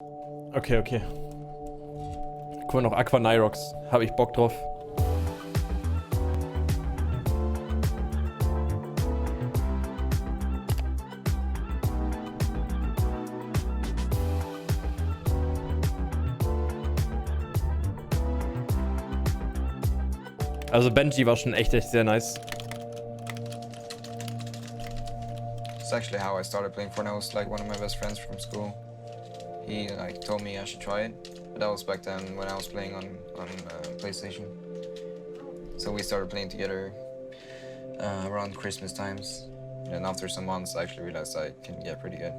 Okay, okay. Guck mal noch, Aqua Nyhrox. Habe ich Bock drauf. Also Benji war schon echt sehr nice. It's actually how I started playing Fortnite. It was like one of my best friends from school. He like told me I should try it, but that was back then when I was playing on PlayStation. So we started playing together around Christmas times, and after some months, I actually realized I can get pretty good.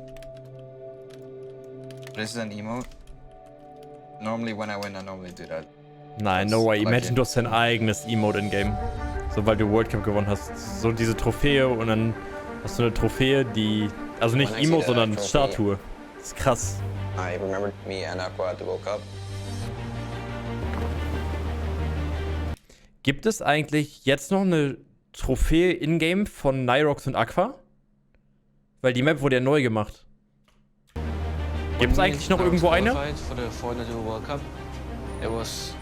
This is an emote. Normally, when I win, I normally do that. Nein, no way. Imagine, du hast dein eigenes Emote in Game. So, weil du World Cup gewonnen hast. So diese Trophäe und dann hast du eine Trophäe, die... Also nicht Emote, sondern Statue. Das ist krass. I remembered me and Aqua at the World Cup. Gibt es eigentlich jetzt noch eine Trophäe in-game von Nyhrox und Aqua? Weil die Map wurde ja neu gemacht. Gibt es eigentlich noch irgendwo eine? For the Fortnite World Cup, it was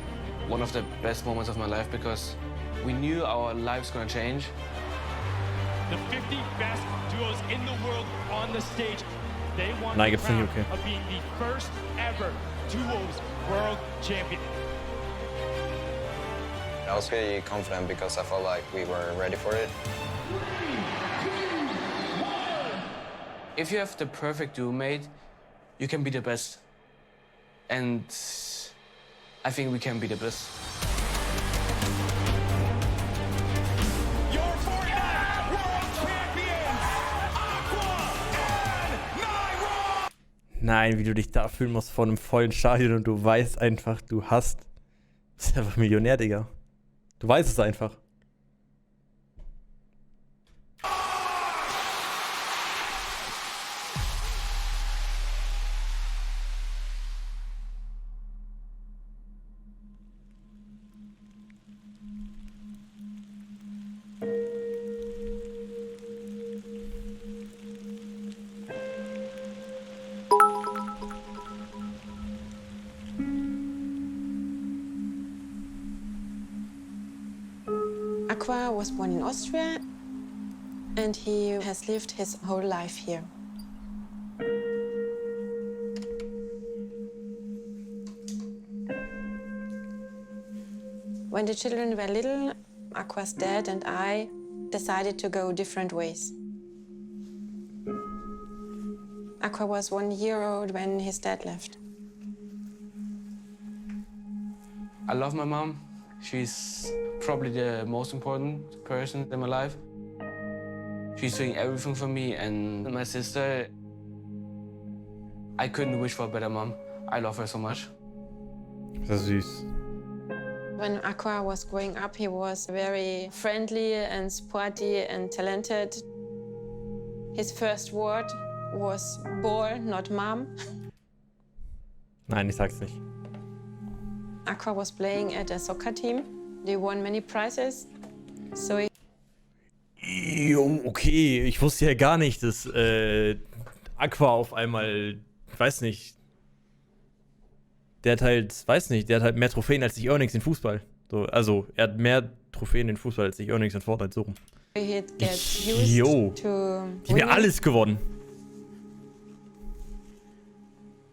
one of the best moments of my life because we knew our lives gonna change. The 50 best duos in the world on the stage. They won Nein, the gibt's nicht, crown okay. of being the first ever duos world champion. I was pretty confident because I felt like we were ready for it. If you have the perfect duo mate, you can be the best. And I think we can be the best. Your Fortnite world champions, Aqua Nyhrox! Nein, wie du dich da fühlen musst vor einem vollen Stadion und du weißt einfach, du bist einfach Millionär, Digga. Du weißt es einfach. Aqua was born in Austria and he has lived his whole life here. When the children were little, Aqua's dad and I decided to go different ways. Aqua was 1 year old when his dad left. I love my mom. She's probably the most important person in my life. She's doing everything for me, and my sister, I couldn't wish for a better mom. I love her so much. Das ist süß. When Aqua was growing up, he was very friendly and sporty and talented. His first word was ball, not mom. Nein, ich sag's nicht. Aqua was playing at a soccer team. They won many prizes. So he Okay, ich wusste ja gar nicht, dass Aqua auf einmal, ich weiß nicht, der hat halt mehr Trophäen als ich Earnings in Fußball. So, also, er hat mehr Trophäen in Fußball als ich Earnings in Fortnite, so rum. he'd get used Jo, to ich hab ja winning. alles gewonnen.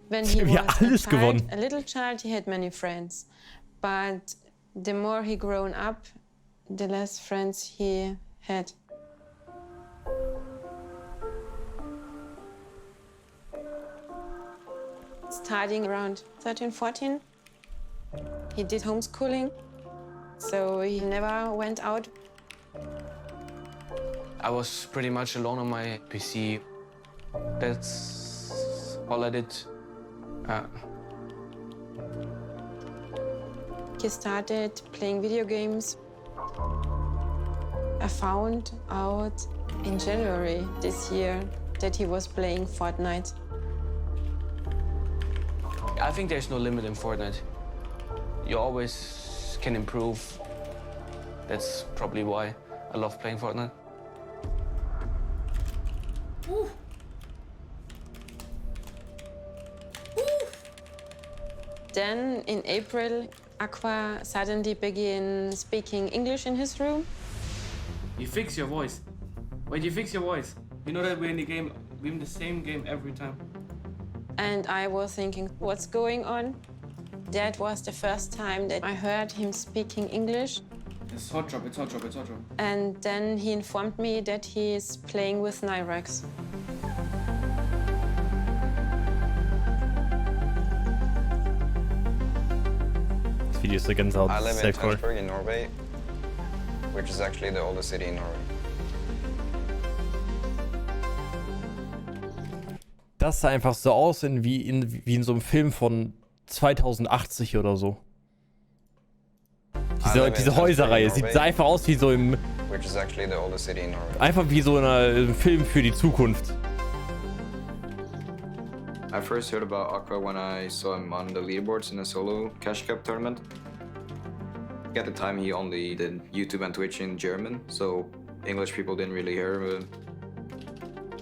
When Ich he hab ja was alles gewonnen. a little child, he had many friends. But the more he grown up, the less friends he had. Starting around 13, 14, he did homeschooling, so he never went out. I was pretty much alone on my PC. That's all I did. He started playing video games. I found out in January this year that he was playing Fortnite. I think there's no limit in Fortnite. You always can improve. That's probably why I love playing Fortnite. Then in April, Aqua suddenly began speaking English in his room. You fix your voice. Wait, you fix your voice. You know that we're in the game, we're in the same game every time. And I was thinking, what's going on? That was the first time that I heard him speaking English. It's hot drop, it's hot drop, it's hot drop. And then he informed me that he is playing with Nyhrox. Das Video ist so ganz out. I live Sehr in cool. Tønsberg in Norway, which is actually the oldest city in Norway. Das sah einfach so aus wie in so einem Film von 2080 oder so. Diese Häuserreihe sah einfach aus wie so im... Which is actually the oldest city in Norway. Einfach wie so ein Film für die Zukunft. I first heard about Aqua when I saw him on the leaderboards in a solo Cash Cup tournament. At the time, he only did YouTube and Twitch in German, so English people didn't really hear him.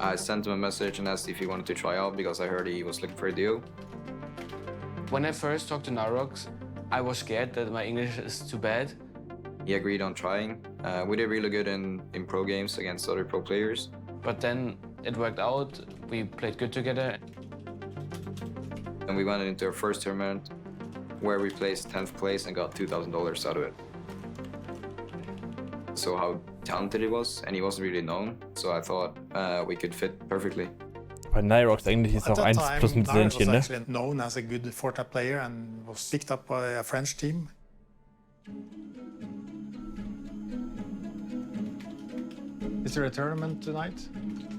I sent him a message and asked if he wanted to try out because I heard he was looking for a deal. When I first talked to Nyhrox, I was scared that my English is too bad. He agreed on trying. We did really good in pro games against other pro players. But then it worked out, we played good together. And we went into our first tournament where we placed 10th place and got $2,000 out of it. So how talented he was, and he wasn't really known, so I thought we could fit perfectly. Bei Nyhrox eigentlich ist auch 1 plus ein Söhnchen, ne? Nyhrox was actually known as a good Fortnite player and was picked up by a French team. Is there a tournament tonight?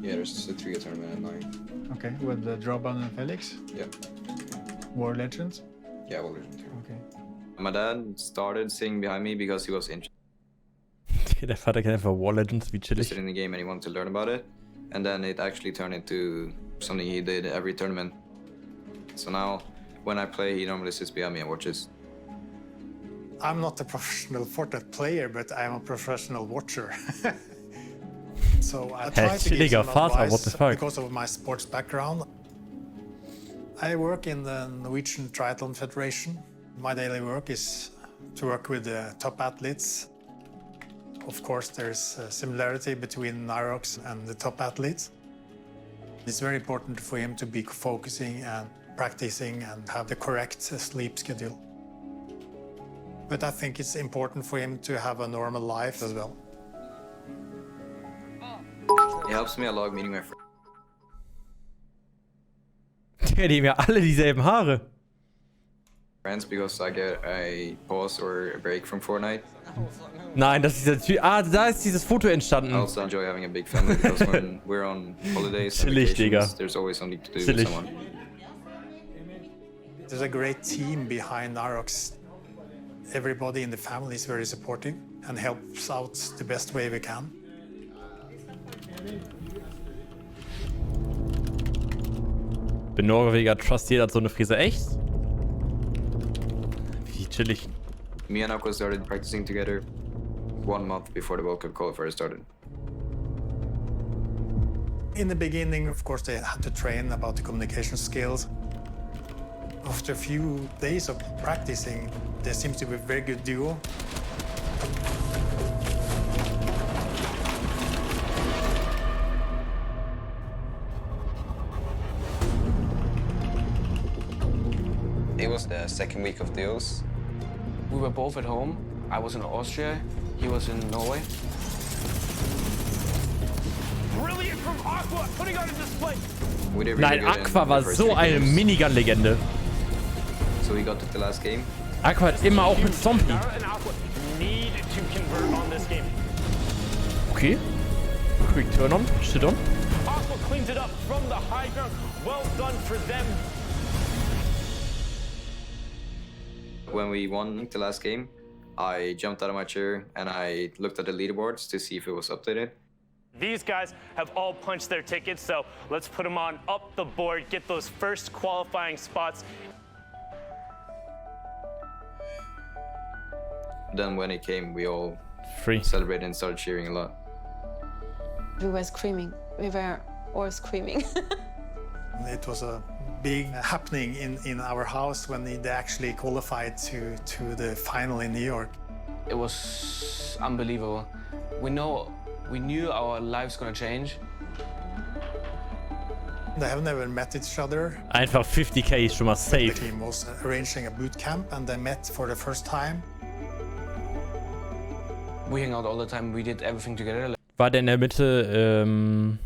Yeah, there's a 3 tournament at 9. Okay, with Droban and Felix? Yeah. War Legends? Yeah, well, there's 2. Okay. My dad started sitting behind me because he was interested Der Vater kennt einfach War Legends, wie chillig. in the game and he wanted to learn about it. And then it actually turned into something he did every tournament. So now, when I play, he normally sits behind me and watches. I'm not a professional Fortnite player, but I'm a professional watcher. So I try to give some Vater, what the advice fuck? because of my sports background. I work in the Norwegian Triathlon Federation. My daily work is to work with the top athletes. Of course, there's a similarity between Nyhrox and the top athletes. It's very important for him to be focusing and practicing and have the correct sleep schedule. But I think it's important for him to have a normal life as well. It helps me a lot meeting my Die haben ja alle dieselben Haare. friends because I get a pause or a break from Fortnite. Nein, das ist dieser Typ. Ah, da ist dieses Foto I entstanden. also enjoy having a big family because when we're on holidays and Chillig, vacations, Digga. there's always something to do with Chillig. someone. There's a great team behind Nyhrox. Everybody in the family is very supportive and helps out the best way we can. Bin Norweger, trust jeder hat so eine Frise. Echt? Wie chillig. Me and Aqua started practicing together 1 month before the World Cup qualifier started. In the beginning, of course, they had to train about the communication skills. After a few days of practicing, there seems to be a very good duo. It was the second week of deals. We were both at home. I was in Austria, he was in Norway. Brilliant from Aqua, putting on a display. We did really Nein, good in Aqua the war first so 3 eine games. Minigun-Legende. So we got to the last game. Aqua hat immer auch mit Zombie. Nara and Aqua need to convert on this game. Okay. Quick turn on, shit on. Aqua cleans it up from the high ground. Well done for them. When we won the last game, I jumped out of my chair and I looked at the leaderboards to see if it was updated. These guys have all punched their tickets, so let's put them on up the board, get those first qualifying spots. Then when it came, we all Free. celebrated and started cheering a lot. We were screaming. We were all screaming. It was a big happening in our house when they actually qualified to the final in New York. It was unbelievable. We knew our lives gonna change. They have never met each other. Einfach 50k ist schon mal The safe. team was arranging a boot camp and they met for the first time. We hang out all the time. We did everything together. War der in der Mitte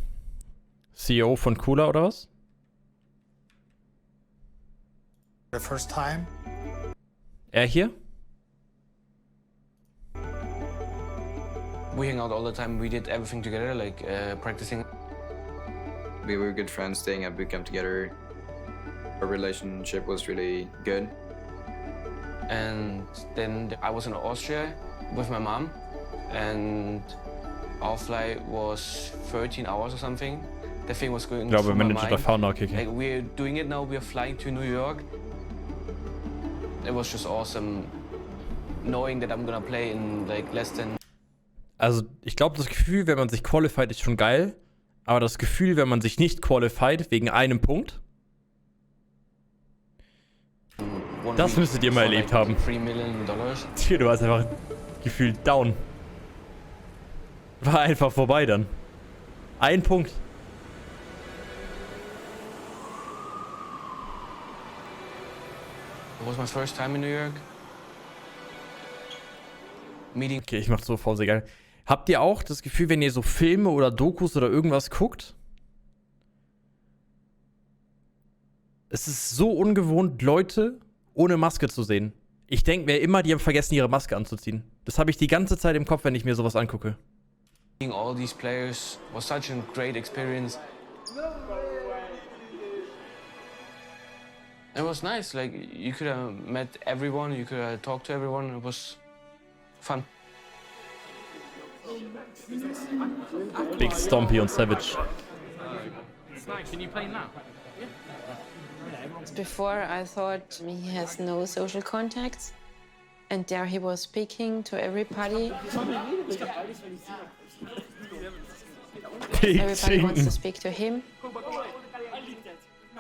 CEO von Cooler oder was? The first time. Er hier? We hang out all the time. We did everything together, like practicing. We were good friends, staying at boot camp together. Our relationship was really good. And then I was in Austria with my mom, and our flight was 13 hours or something. The thing was going Ich glaube, through my Manager mind. davon, okay. Like, we're doing it now. We're flying to New York. It was just awesome knowing that I'm gonna play in like less than. Also, ich glaube, das Gefühl, wenn man sich qualified, ist schon geil. Aber das Gefühl, wenn man sich nicht qualified, wegen einem Punkt, das müsstet ihr mal erlebt haben. $3 million. Tja, du warst einfach gefühlt down. War einfach vorbei dann. Ein Punkt. It was my first time in New York. Meeting. Okay, ich mach so Pause, egal. Habt ihr auch das Gefühl, wenn ihr so Filme oder Dokus oder irgendwas guckt? Es ist so ungewohnt, Leute ohne Maske zu sehen. Ich denke mir immer, die haben vergessen, ihre Maske anzuziehen. Das habe ich die ganze Zeit im Kopf, wenn ich mir sowas angucke. Meeting all these players was such a great experience. It was nice. Like, you could have met everyone, you could have talked to everyone. It was fun. Big Stompy und Savage. Can you play now? Before, I thought he has no social contacts, and there he was speaking to everybody. Everybody wants to speak to him.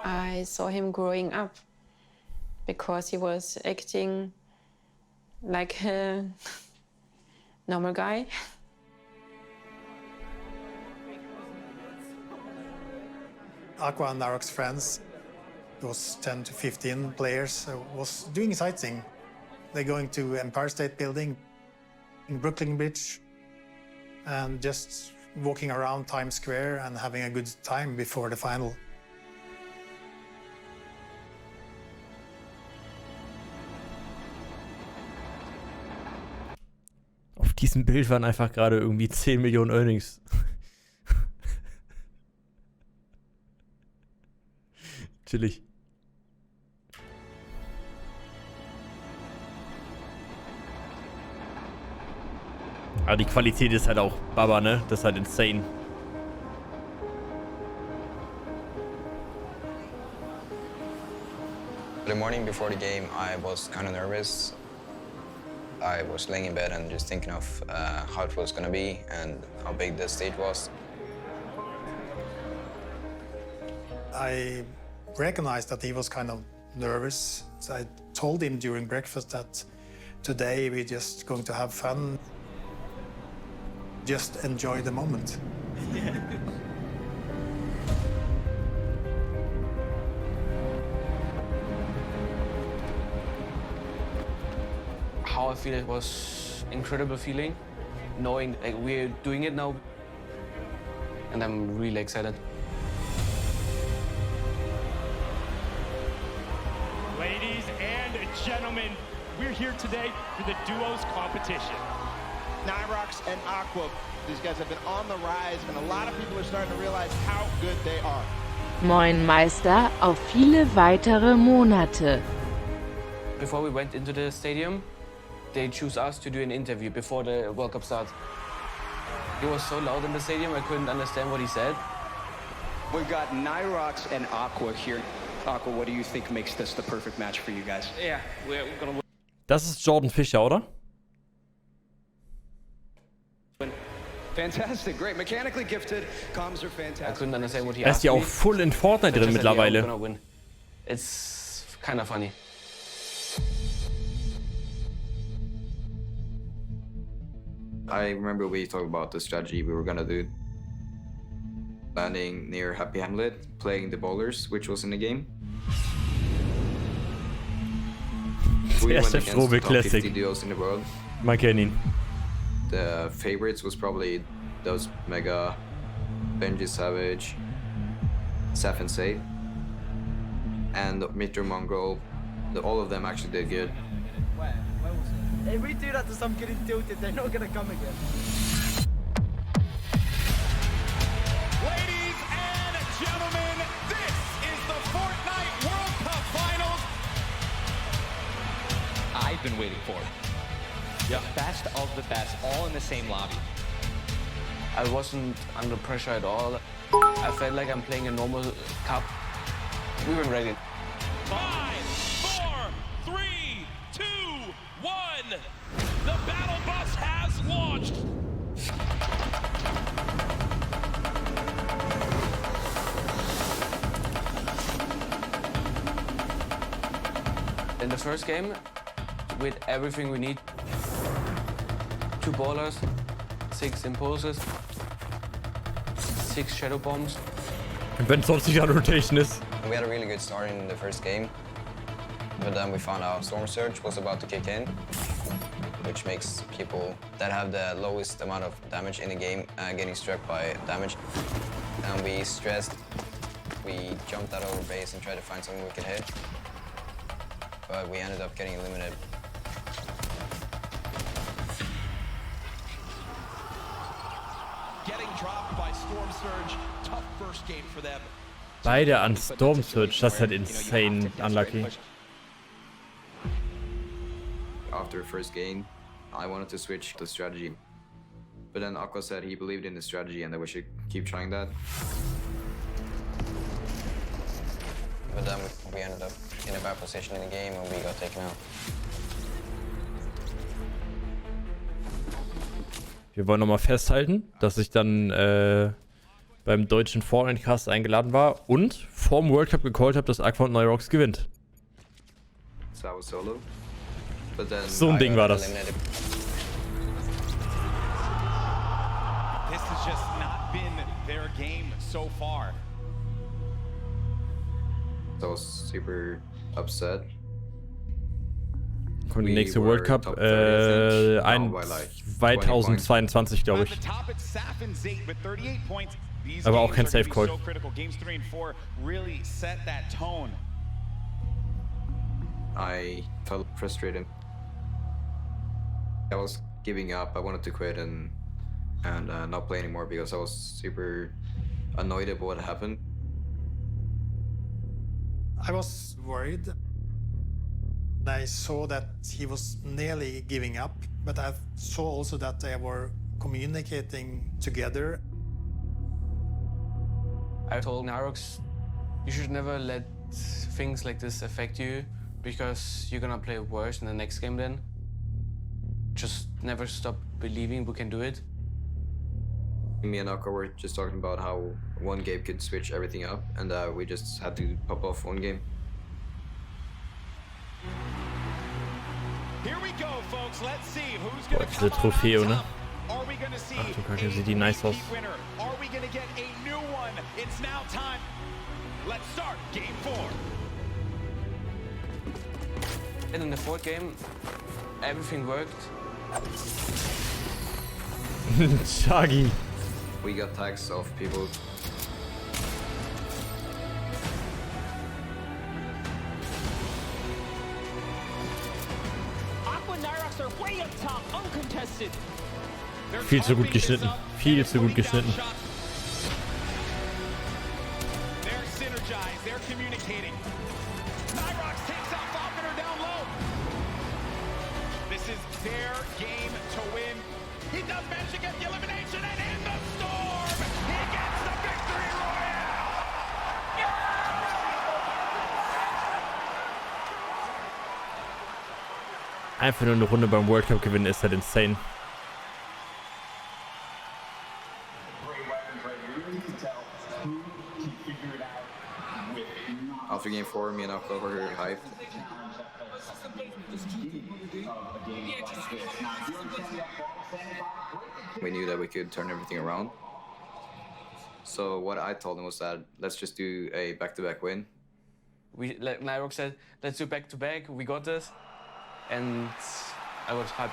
I saw him growing up because he was acting like a normal guy. Aqua Nyhrox friends, those 10 to 15 players, was doing sightseeing. They're going to Empire State Building, in Brooklyn Bridge, and just walking around Times Square and having a good time before the final. Auf diesem Bild waren einfach gerade irgendwie 10 Millionen Earnings. Chillig. Aber die Qualität ist halt auch Baba, ne? Das ist halt insane. The morning before the game, I was kind of nervous. I was laying in bed and just thinking of how it was going to be and how big the stage was. I recognized that he was kind of nervous. So I told him during breakfast that today we're just going to have fun. Just enjoy the moment. How I feel, it was incredible feeling, knowing like we're doing it now, and I'm really excited. Ladies and gentlemen, we're here today for the duos competition. Nyhrox and Aqua, these guys have been on the rise, and a lot of people are starting to realize how good they are. Moin Meister, auf viele weitere Monate. Before we went into the stadium, they choose us to do an interview before the World Cup starts. It was so loud in the stadium, I couldn't understand what he said. We've got Nyhrox and Aqua here. Aqua, what do you think makes this the perfect match for you guys? Yeah, we're gonna win. Das ist Jordan Fischer, oder? Fantastic, great. Mechanically gifted. Comms are I fantastic. couldn't understand what he Er ist asked ja me. auch full in Fortnite I drin just said, yeah, we're mittlerweile. gonna win. It's kind of funny. I remember we talked about the strategy we were gonna do. Landing near Happy Hamlet, playing the bowlers, which was in the game. We Der went ist der against the Strobel top 50 Classic. duos in the world. Man kennt ihn. The favorites was probably those Mega, Benji Savage, Saf and Say, and Mr. Mongrel. All of them actually did good. Where was it? If we do that to some kid in Tilted, they're not gonna come again. Ladies and gentlemen, this is the Fortnite World Cup Finals. I've been waiting for it. The best of the best, all in the same lobby. I wasn't under pressure at all. I felt like I'm playing a normal cup. We were ready. 5, 4, 3, 2, 1. The battle bus has launched. In the first game, with everything we need, 2 ballers, 6 impulses, 6 shadow bombs. Wenn es sonst nicht an Rotation ist. We had a really good start in the first game, but then we found out Storm Surge was about to kick in, which makes people that have the lowest amount of damage in the game getting struck by damage. And we stressed, we jumped out of our base and tried to find something we could hit, but we ended up getting eliminated. Getting dropped by Storm Surge. Tough first game for them. Beide an Storm Surge, das ist halt insane unlucky. After first game, I wanted to switch the strategy, but then Aqua said he believed in the strategy and that we should keep trying that. But then we ended up in a bad position in the game and we got taken out. Wir wollen nochmal festhalten, dass ich dann beim deutschen Fortnite-Cast eingeladen war und vorm World Cup gecallt habe, dass Aqua Nyhrox gewinnt. So I was solo. But then So ein Ding war das. This has just not been their game so far. I was super upset. Kommt die nächste World Cup 2022, glaube ich. Aber auch kein Safe Call. I felt frustrated. I was giving up. I wanted to quit and not play anymore because I was super annoyed at what happened. I was worried. I saw that he was nearly giving up, but I saw also that they were communicating together. I told Nyhrox, you should never let things like this affect you, because you're gonna play worse in the next game then. Just never stop believing we can do it. Me and Aqua were just talking about how one game could switch everything up, and we just had to pop off one game. Here we go, folks. Let's see who's Boah, going diese Trophäe, ne? Are we going to see Achtung, Kacke, sieht die nice aus. winner? Are we going to get a new one? It's now time. Let's start game 4. And in the fourth game, everything worked. Chagi. We got tags of people. Aqua Nyhrox are way up top, uncontested. Viel zu gut geschnitten. Viel zu gut geschnitten. They're synergized. They're communicating. Nyhrox takes out Falconer down low. This is their game to win. He does manage to get the elimination, and in the storm, he gets the victory royale. Einfach nur eine Runde beim World Cup gewinnen ist halt insane. Auf after game 4, me and Aqua were hyped. We knew that we could turn everything around. So what I told him was that let's just do a back-to-back win. Like Nyhrox said, let's do back-to-back, we got this. And I was hyped.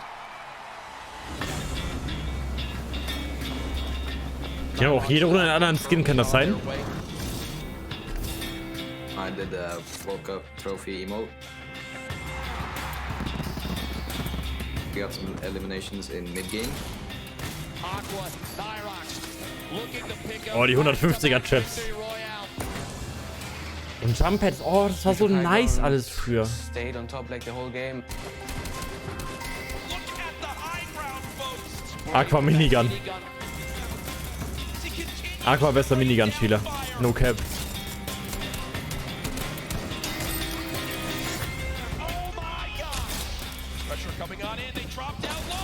Die haben auch jede Runde einen anderen Skin, kann das sein? I did the World Cup trophy emote. We got some eliminations in mid-game. Aqua Nyhrox looking to pick up. Oh, die 150er Chaps. Und Jump Pads, oh, das war so nice alles früher. Stayed on top like the whole game. Aqua Minigun. Aqua bester Minigun-Spieler. No cap. Pressure coming on in, they drop down low.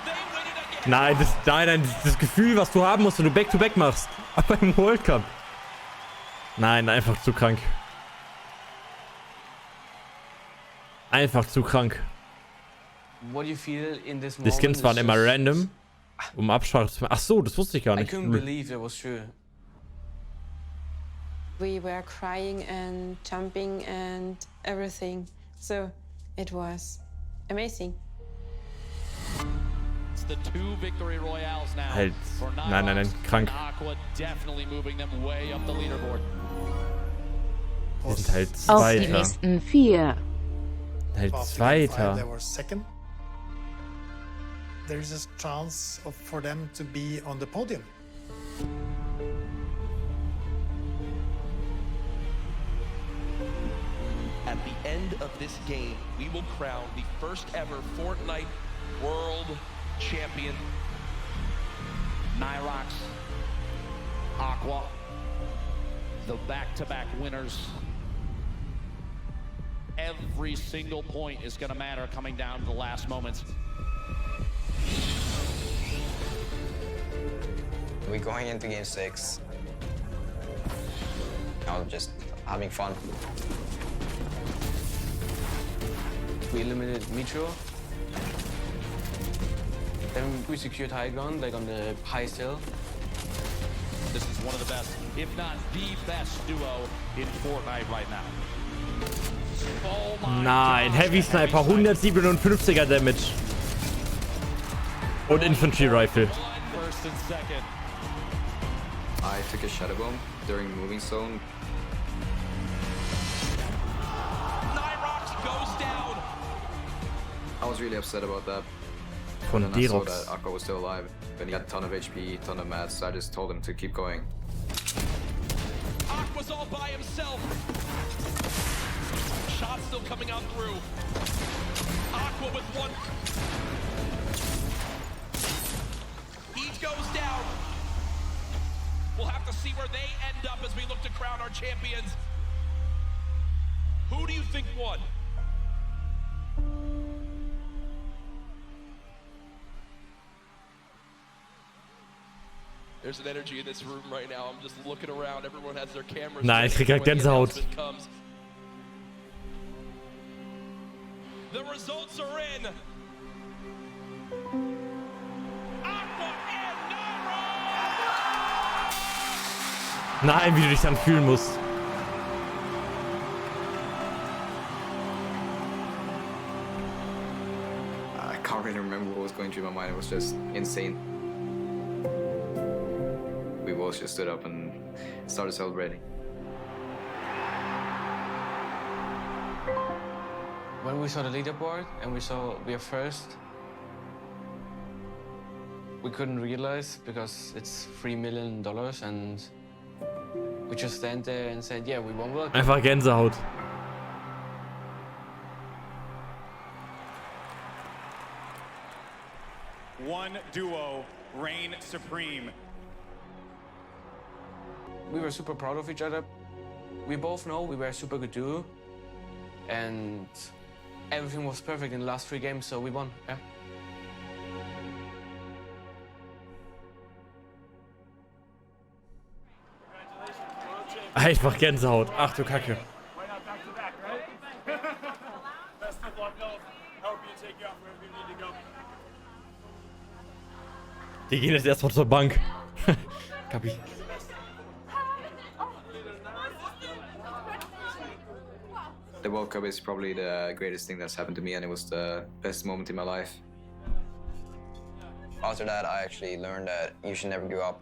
There it is. Nein, das Gefühl, was du haben musst, wenn du Back-to-Back machst. Aber im World Cup. Nein, einfach zu krank. Einfach zu krank. What do you feel in this Die moment? Skins waren immer random, um Absprache zu machen. Ach so, das wusste ich gar I nicht. couldn't believe it was true. We were crying and jumping and everything. So it was amazing. It's the 2 victory royales now. Halt. For Nein, krank. Aqua definitely moving them way up the leaderboard. Die sind halt Auf die Zweiter. nächsten 4. Halt After game 5, they Zweiter. were second. There is a chance for them to be on the podium. At the end of this game, we will crown the first ever Fortnite World Champion. Nyhrox, Aqua, the back-to-back winners. Every single point is going to matter coming down to the last moments. We're going into game 6. I was just having fun. We eliminated Mitro. Then we secured high ground, like on the highest hill. This is one of the best, if not the best duo in Fortnite right now. Oh my Nein, God. Heavy Sniper, 157er Damage. Und Infantry Rifle. First and second. I took a shadow bomb during moving zone. Nyhrox goes down. I was really upset about that. Von And I saw Nyhrox. that Aqua was still alive. And he had a ton of HP, ton of mats, so I just told him to keep going. Aqua's all by himself. Shots still coming out through. Aqua with one. He goes down. We'll have to see where they end up as we look to crown our champions. Who do you think won? There's an energy in this room right now. I'm just looking around. Everyone has their cameras. Nein, ich krieg grad when the Gänsehaut. announcement comes. The results are in. Aqua and Nyhrox. Nein, wie du dich dann fühlen musst. I can't really remember what was going through my mind. It was just insane. We both just stood up and started celebrating. When we saw the leaderboard and we saw we are first, we couldn't realize because it's $3 million and we just stand there and said, yeah, we won World Cup. Einfach Gänsehaut. One duo reign supreme. We were super proud of each other. We both know we were a super good duo and everything was perfect in the last 3 games, so we won. Yeah. Einfach Gänsehaut. Ach du Kacke. Die gehen jetzt erstmal zur Bank. Kapi. The World Cup is probably the greatest thing that's happened to me, and it was the best moment in my life. After that, I actually learned that you should never give up.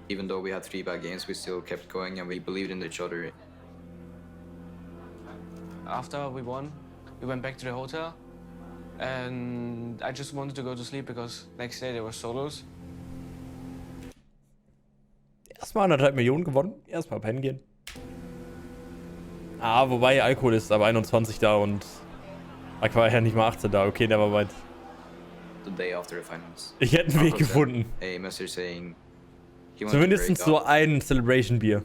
Even though we had 3 bad games, we still kept going and we believed in each other. After we won, we went back to the hotel, and I just wanted to go to sleep because next day there were solos. Erstmal 1,5 Millionen gewonnen. Erstmal pennen gehen. Ah, wobei Alkohol ist aber 21 da und Aqua ja nicht mal 18 da. Okay, nevermind. The day after the finals. Ich hätte einen Weg gefunden. A message saying Zumindest so ein Celebration-Bier.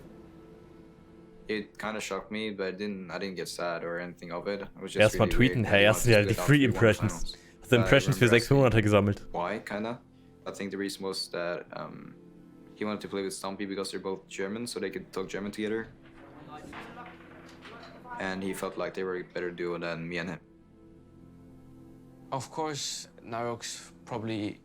It kind of shocked me, but I didn't get sad or anything of it. Erstmal tweeten, hey, erst ja die Free Impressions. Hast du Impressions für 6 Monate gesammelt? Why, kinda? I think the reason was that he wanted to play with Stumpy because they're both German, so they could talk German together. And he felt like they were a better duo than me and him. Of course, Nyhrox probably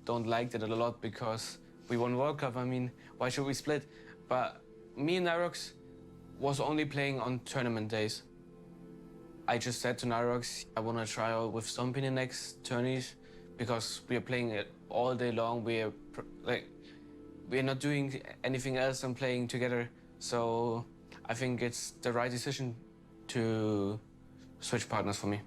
don't like it a lot because we won World Cup. I mean, why should we split? But me and Nyhrox was only playing on tournament days. I just said to Nyhrox, I want to try out with Stumpy in the next tourneys because we are playing it all day long. We're not doing anything else than playing together. So I think it's the right decision to switch partners for me.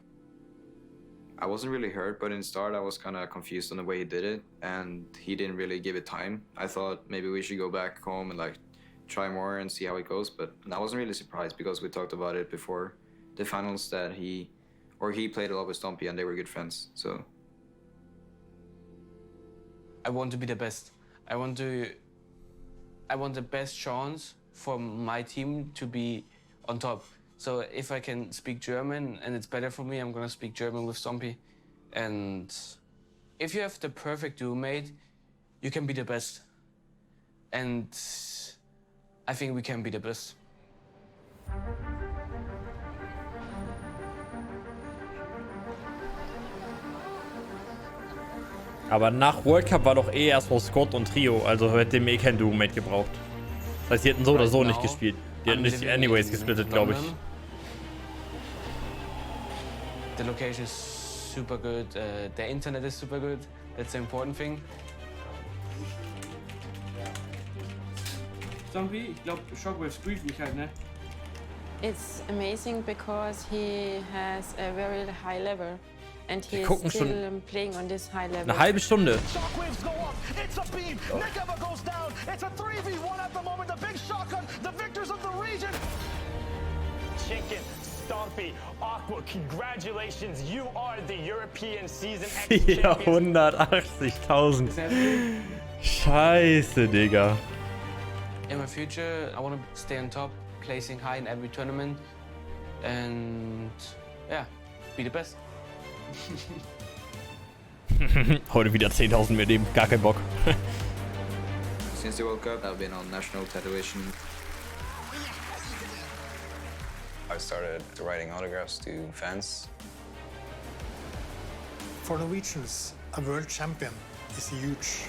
I wasn't really hurt, but in the start I was kind of confused on the way he did it, and he didn't really give it time. I thought maybe we should go back home and like try more and see how it goes, but I wasn't really surprised because we talked about it before the finals that he played a lot with Stumpy and they were good friends. So I want to be the best. I want the best chance for my team to be on top. So if I can speak German and it's better for me, I'm gonna speak German with Stumpy. And if you have the perfect duo mate, you can be the best. And I think we can be the best. Aber nach World Cup war doch erstmal Scott und Trio, also hätte dem kein Duo-Mate gebraucht. Das heißt, die hätten so oder so nicht gespielt. Die hätten nicht anyways gesplittet, glaube ich. The location is super good. The internet is super good. That's the important thing. Stumpy, ich glaube, Shockwave squeezed mich halt, ne? It's amazing because he has a very high level. And he is gucken still schon playing on this high level. eine halbe Stunde. Shockwaves go up. It's a beam. Nekava goes down. It's a 3v1 at the moment. The big shotgun. The victors of the region. Chicken, Stumpy, Aqua, congratulations. You are the European Season X 480.000. Scheiße, Digga. In my future, I want to stay on top, placing high in every tournament. And yeah, be the best. Heute wieder 10.000 mitnehmen, gar kein Bock. Since the World Cup, I've been on national television. I started writing autographs to fans. For Norwegians, a world champion is huge.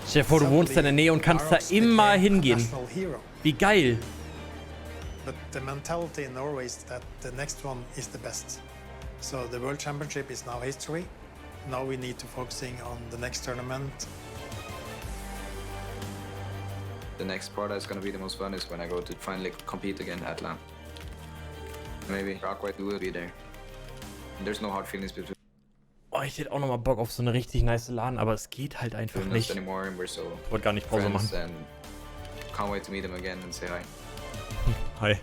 Stell dir vor, du wohnst in der Nähe und kannst da immer hingehen. Wie geil. But the mentality in Norway is that the next one is the best. So the World Championship is now history. Now we need to focusing on the next tournament. The next part that's gonna be the most fun is when I go to finally compete again at LAN. Maybe Aqua will be there. There's no hard feelings between. Oh, ich hätte auch nochmal Bock auf so eine richtig nice LAN, aber es geht halt einfach nicht. Anymore and we're so Ich wollte gar nicht Pause machen. And can't wait to meet him again and say hi. Hi.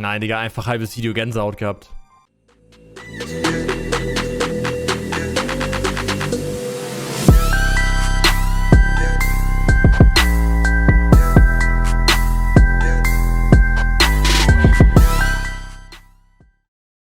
Nein, Digga, einfach halbes Video Gänsehaut gehabt.